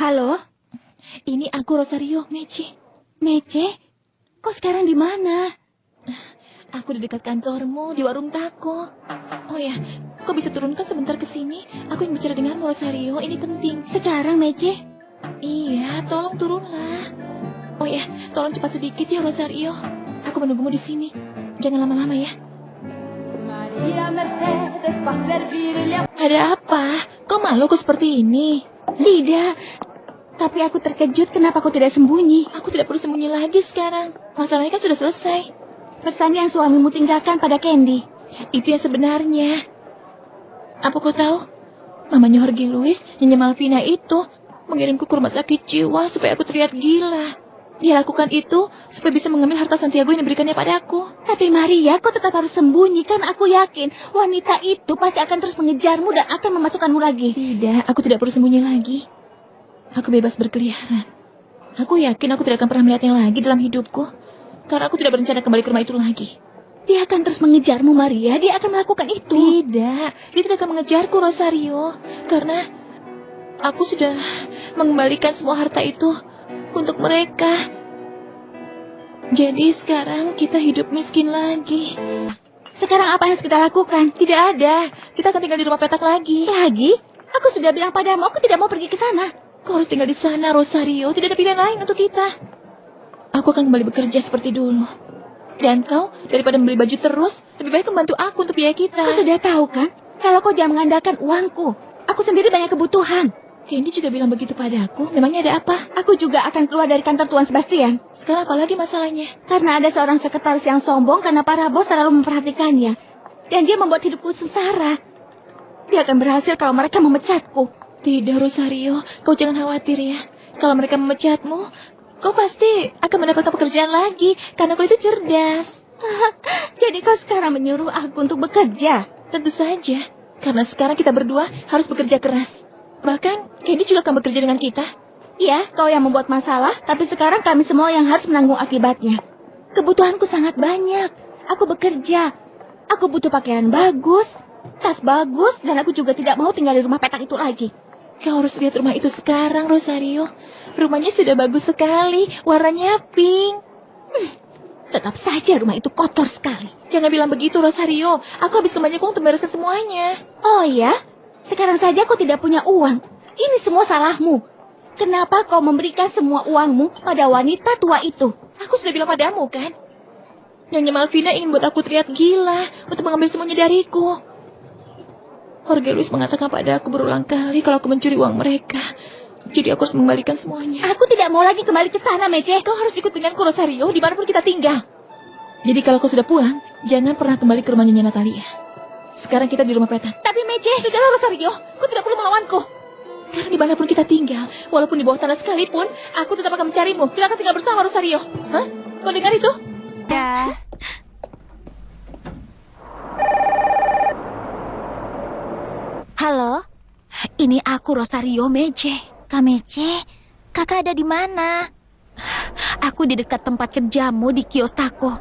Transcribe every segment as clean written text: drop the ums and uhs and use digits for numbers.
Halo? Ini aku Rosario, Mece. Mece? Kok sekarang di mana? Aku di dekat kantormu, di warung tako. Oh ya, kok bisa turunkan sebentar ke sini? Aku yang bicara denganmu, Rosario. Ini penting. Sekarang, Mece? Iya, tolong turunlah. Oh ya, tolong cepat sedikit ya, Rosario. Aku menunggumu di sini. Jangan lama-lama ya. Ada apa? Kok maluku seperti ini? Tidak. Tapi aku terkejut kenapa kau tidak sembunyi. Aku tidak perlu sembunyi lagi sekarang. Masalahnya kan sudah selesai. Pesan yang suamimu tinggalkan pada Candy. Itu yang sebenarnya. Apa kau tahu? Mamanya Jorge Luis, Nyonya Malvina itu mengirimku ke rumah sakit jiwa supaya aku terlihat gila. Dia lakukan itu supaya bisa mengambil harta Santiago yang diberikannya padaku. Tapi Maria, kau tetap harus sembunyi. Kan aku yakin wanita itu pasti akan terus mengejarmu dan akan memasukkanmu lagi. Tidak, aku tidak perlu sembunyi lagi. Aku bebas berkeliaran. Aku yakin aku tidak akan pernah melihatnya lagi dalam hidupku. Karena aku tidak berencana kembali ke rumah itu lagi. Dia akan terus mengejarmu, Maria. Dia akan melakukan itu. Tidak, dia tidak akan mengejarku, Rosario. Karena aku sudah mengembalikan semua harta itu untuk mereka. Jadi sekarang kita hidup miskin lagi. Sekarang apa yang harus kita lakukan? Tidak ada. Kita akan tinggal di rumah petak lagi. Lagi? Aku sudah bilang padamu, aku tidak mau pergi ke sana. Kau harus tinggal di sana, Rosario. Tidak ada pilihan lain untuk kita. Aku akan kembali bekerja seperti dulu. Dan kau, daripada membeli baju terus, lebih baik membantu aku untuk biaya kita. Kau sudah tahu kan? Kalau kau jangan mengandalkan uangku. Aku sendiri banyak kebutuhan. Candy juga bilang begitu padaku. Memangnya ada apa? Aku juga akan keluar dari kantor Tuan Sebastian. Sekarang apa lagi masalahnya? Karena ada seorang sekretaris yang sombong karena para bos selalu memperhatikannya. Dan dia membuat hidupku sengsara. Dia akan berhasil kalau mereka memecatku. Tidak, Rosario. Kau jangan khawatir ya. Kalau mereka memecatmu, kau pasti akan mendapatkan pekerjaan lagi. Karena kau itu cerdas. Jadi kau sekarang menyuruh aku untuk bekerja? Tentu saja. Karena sekarang kita berdua harus bekerja keras. Bahkan, Candy juga akan bekerja dengan kita. Iya, kau yang membuat masalah, tapi sekarang kami semua yang harus menanggung akibatnya. Kebutuhanku sangat banyak. Aku bekerja. Aku butuh pakaian bagus, tas bagus, dan aku juga tidak mau tinggal di rumah petak itu lagi. Kau harus lihat rumah itu sekarang, Rosario. Rumahnya sudah bagus sekali, warnanya pink. Tetap saja rumah itu kotor sekali. Jangan bilang begitu, Rosario. Aku habis banyak uang untuk membereskan semuanya. Oh ya? Sekarang saja aku tidak punya uang. Ini semua salahmu. Kenapa kau memberikan semua uangmu pada wanita tua itu? Aku sudah bilang padamu, kan? Nyonya Malvina ingin buat aku terlihat gila untuk mengambil semuanya dariku. Jorge Luis mengatakan pada aku berulang kali kalau aku mencuri uang mereka. Jadi aku harus mengembalikan semuanya. Aku tidak mau lagi kembali ke sana, Mece. Kau harus ikut denganku, Rosario, dimanapun kita tinggal. Jadi kalau kau sudah pulang, jangan pernah kembali ke rumah Nyonya Natalia. Sekarang kita di rumah petak. Tapi Mece, sudahlah Rosario, kau tidak perlu melawanku. Karena dimanapun kita tinggal, walaupun di bawah tanah sekalipun, aku tetap akan mencarimu. Kita akan tinggal bersama, Rosario. Hah? Kau dengar itu? Ya. Halo, ini aku Rosario, Mece. Kak Mece, kakak ada di mana? Aku di dekat tempat kerjamu di kios tako.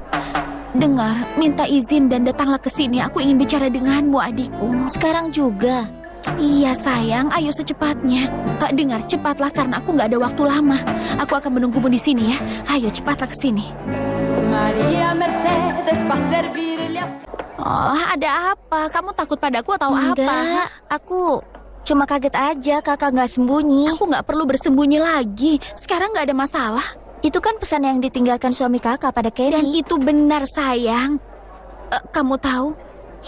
Dengar, minta izin dan datanglah ke sini. Aku ingin bicara denganmu, adikku. Sekarang juga? Iya sayang, ayo secepatnya. Dengar, cepatlah karena aku nggak ada waktu lama. Aku akan menunggumu di sini ya. Ayo cepatlah ke sini. Maria Mercedes Oh, ada apa? Kamu takut padaku atau apa? Aku cuma kaget aja kakak nggak sembunyi. Aku nggak perlu bersembunyi lagi. Sekarang nggak ada masalah. Itu kan pesan yang ditinggalkan suami kakak pada Kenny. Dan itu benar sayang. Kamu tahu,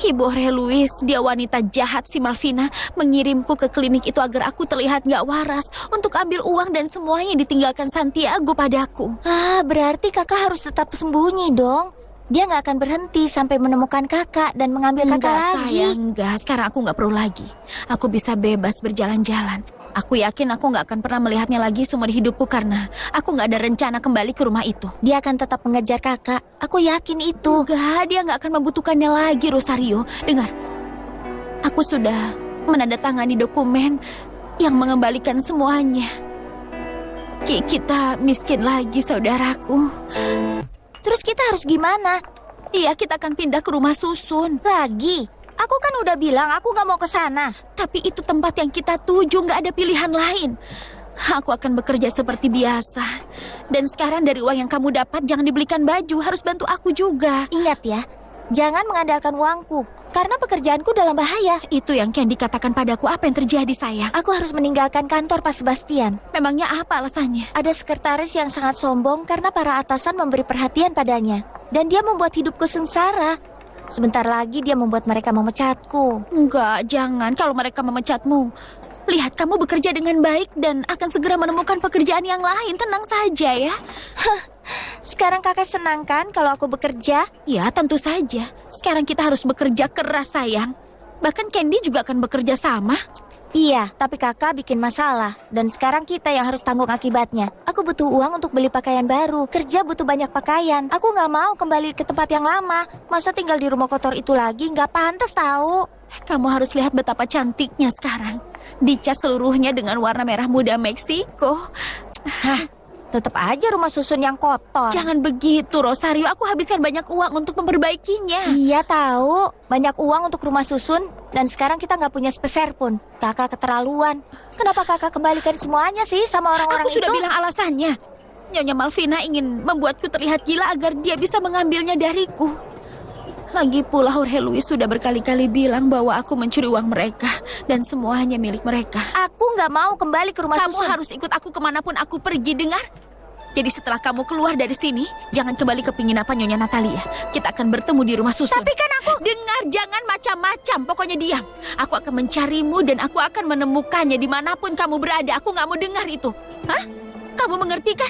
Ibu Jorge Luis, dia wanita jahat si Malvina, mengirimku ke klinik itu agar aku terlihat nggak waras untuk ambil uang dan semuanya ditinggalkan Santiago padaku. Berarti kakak harus tetap sembunyi dong. Dia nggak akan berhenti sampai menemukan kakak dan mengambil kakak lagi. Enggak, sekarang aku nggak perlu lagi. Aku bisa bebas berjalan-jalan. Aku yakin aku nggak akan pernah melihatnya lagi seumur hidupku karena aku nggak ada rencana kembali ke rumah itu. Dia akan tetap mengejar kakak. Aku yakin itu. Enggak, dia nggak akan membutuhkannya lagi, Rosario. Dengar, aku sudah menandatangani dokumen yang mengembalikan semuanya. Kita miskin lagi, saudaraku. Terus kita harus gimana? Iya, kita akan pindah ke rumah susun. Lagi? Aku kan udah bilang aku nggak mau ke sana. Tapi itu tempat yang kita tuju, nggak ada pilihan lain. Aku akan bekerja seperti biasa. Dan sekarang dari uang yang kamu dapat, jangan dibelikan baju, harus bantu aku juga. Ingat ya, jangan mengandalkan uangku, karena pekerjaanku dalam bahaya. Itu yang Candy katakan padaku. Apa yang terjadi, sayang? Aku harus meninggalkan kantor Pak Sebastian. Memangnya apa alasannya? Ada sekretaris yang sangat sombong karena para atasan memberi perhatian padanya. Dan dia membuat hidupku sengsara. Sebentar lagi dia membuat mereka memecatku. Enggak, jangan. Kalau mereka memecatmu, lihat kamu bekerja dengan baik dan akan segera menemukan pekerjaan yang lain. Tenang saja ya. Sekarang kakak senang kan kalau aku bekerja? Ya, tentu saja. Sekarang kita harus bekerja keras, sayang. Bahkan Candy juga akan bekerja sama. Iya, tapi kakak bikin masalah. Dan sekarang kita yang harus tanggung akibatnya. Aku butuh uang untuk beli pakaian baru. Kerja butuh banyak pakaian. Aku nggak mau kembali ke tempat yang lama. Masa tinggal di rumah kotor itu lagi? Nggak pantas tahu. Kamu harus lihat betapa cantiknya sekarang. Dicat seluruhnya dengan warna merah muda Meksiko. Hah, tetap aja rumah susun yang kotor. Jangan begitu, Rosario. Aku habiskan banyak uang untuk memperbaikinya. Iya tahu, banyak uang untuk rumah susun. Dan sekarang kita nggak punya sepeser pun. Kakak keterlaluan. Kenapa kakak kembalikan semuanya sih sama orang-orang Aku itu? sudah bilang alasannya. Nyonya Malvina ingin membuatku terlihat gila agar dia bisa mengambilnya dariku. Lagi pula Jorge Luis sudah berkali-kali bilang bahwa aku mencuri uang mereka. Dan semua hanya milik mereka. Aku nggak mau kembali ke rumah Kamu susun. harus ikut aku kemanapun aku pergi, dengar? Jadi setelah kamu keluar dari sini, jangan kembali ke penginapan Nyonya Natalia. Kita akan bertemu di rumah susun. Tapi kan aku... Dengar, jangan macam-macam. Pokoknya diam. Aku akan mencarimu dan aku akan menemukannya dimanapun kamu berada. Aku nggak mau dengar itu. Hah? Kamu mengerti kan?